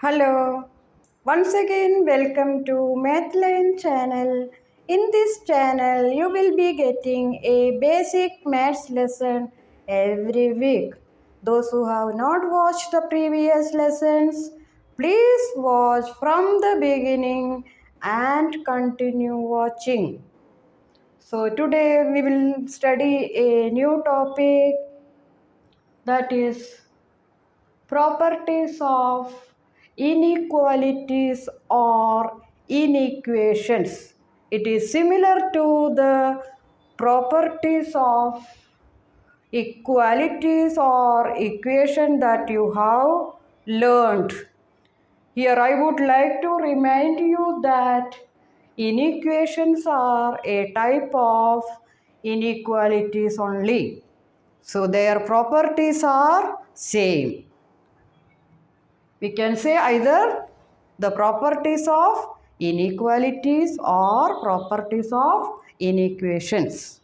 Hello, once again welcome to Mathline channel. In this channel you will be getting a basic maths lesson every week. Those who have not watched the previous lessons, please watch from the beginning and continue watching. So today we will study a new topic, that is properties of inequalities or inequations. It is similar to the properties of equalities or equation that you have learned. Here I would like to remind you that inequations are a type of inequalities only. So their properties are same. We can say either the properties of inequalities or properties of inequations.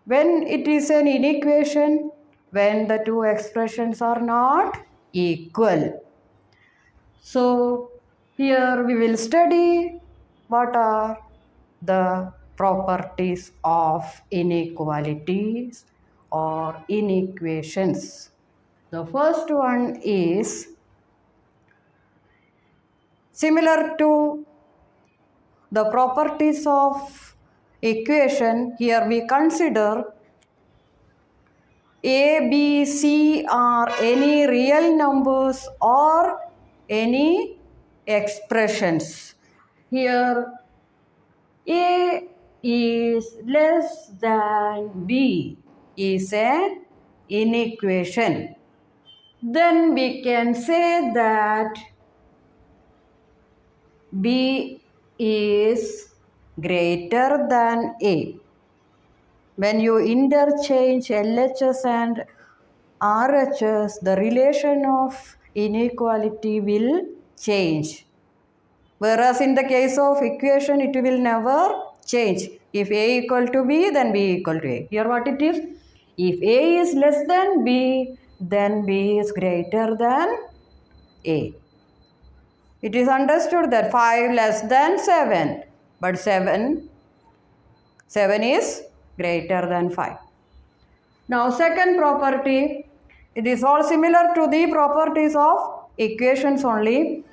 When it is an inequation, when the two expressions are not equal. So here we will study what are the properties of inequalities or inequations. The first one is similar to the properties of equation. Here we consider A, B, C are any real numbers or any expressions. Here A is less than B is an inequation. Then we can say that B is greater than A. When you interchange LHS and RHS, the relation of inequality will change. Whereas in the case of equation, it will never change. If A equal to B, then B equal to A. Here what it is? If A is less than B, then B is greater than A. It is understood that 5 less than 7, but 7 is greater than 5. Now second property, it is all similar to the properties of equations only.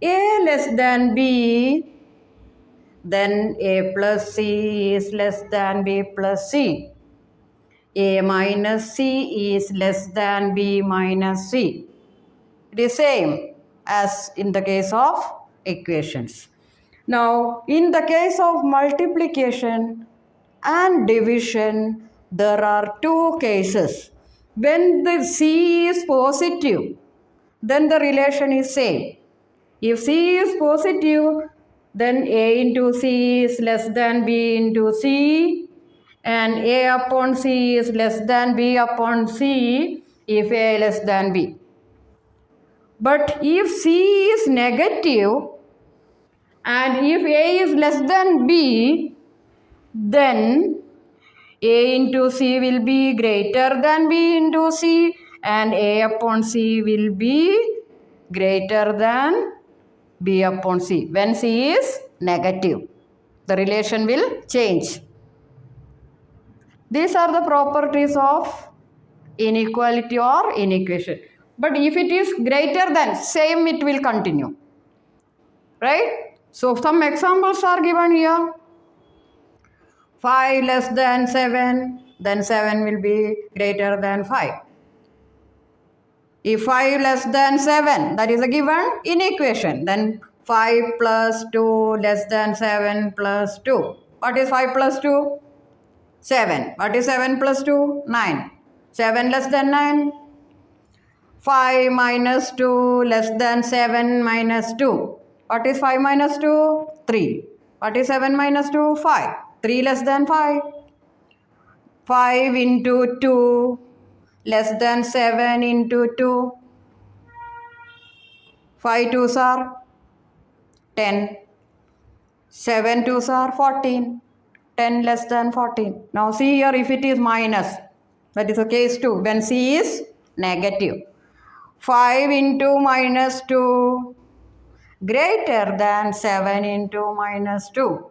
A less than B, then A plus C is less than B plus C. A minus C is less than B minus C. It is same as in the case of equations. Now, in the case of multiplication and division, there are two cases. When the C is positive, then the relation is same. If C is positive, then A into C is less than B into C, and A upon C is less than B upon C if A less than B. But if C is negative and if A is less than B, then A into C will be greater than B into C and A upon C will be greater than B upon C. When C is negative, the relation will change. These are the properties of inequality or inequation. But if it is greater than, same it will continue. Right? So some examples are given here. 5 less than 7, then 7 will be greater than 5. If 5 less than 7, that is a given inequation, then 5 plus 2 less than 7 plus 2. What is 5 plus 2? 7. What is 7 plus 2? 9. 7 less than 9. 5 minus 2 less than 7 minus 2. What is 5 minus 2? 3. What is 7 minus 2? 5. 3 less than 5. 5 into 2 less than 7 into 2. 5 2s are 10. 7 2s are 14. 10 less than 14. Now see here, if it is minus, that is a case 2 when C is negative. 5 into minus 2 greater than 7 into minus 2.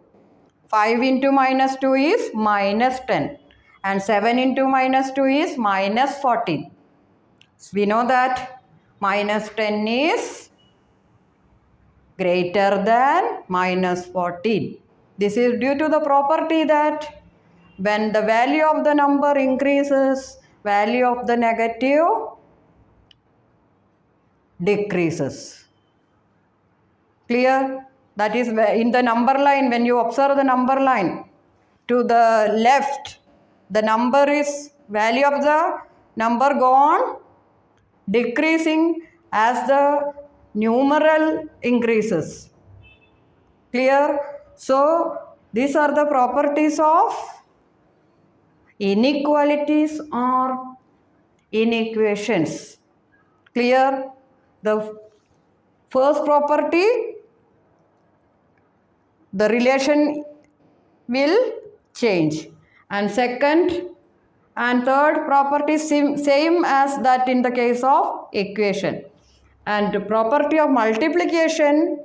5 into minus 2 is minus 10 and 7 into minus 2 is minus 14. So we know that minus 10 is greater than minus 14. This is due to the property that when the value of the number increases, value of the negative decreases. Clear? That is in the number line, when you observe the number line to the left, the number is, value of the number go on decreasing as the numeral increases. Clear? So these are the properties of inequalities or inequations. Clear? The first property, the relation will change, and second and third property same as that in the case of equation. And property of multiplication,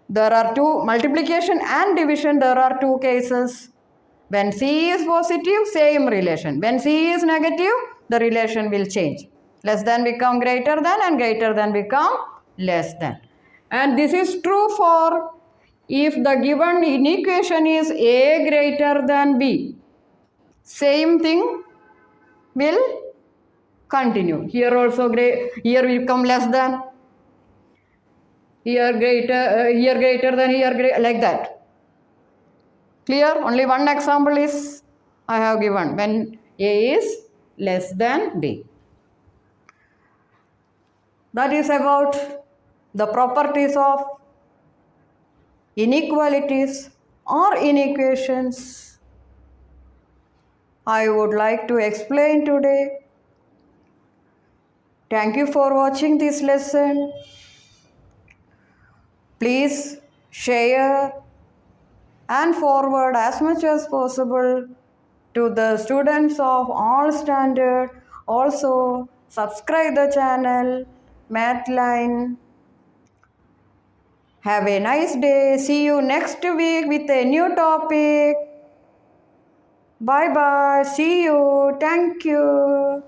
there are two, multiplication and division, there are two cases. When C is positive, same relation. When C is negative, the relation will change. Less than become greater than and greater than become less than. And this is true for if the given inequation is A greater than B. Same thing will continue. Here also here will become less than. Here greater than, like that. Clear? Only one example is I have given when A is less than B. That is about the properties of inequalities or inequations I would like to explain today. Thank you for watching this lesson. Please share and forward as much as possible to the students of all standard. Also subscribe the channel Mathline. Have a nice day. See you next week with a new topic. Bye bye. See you. Thank you.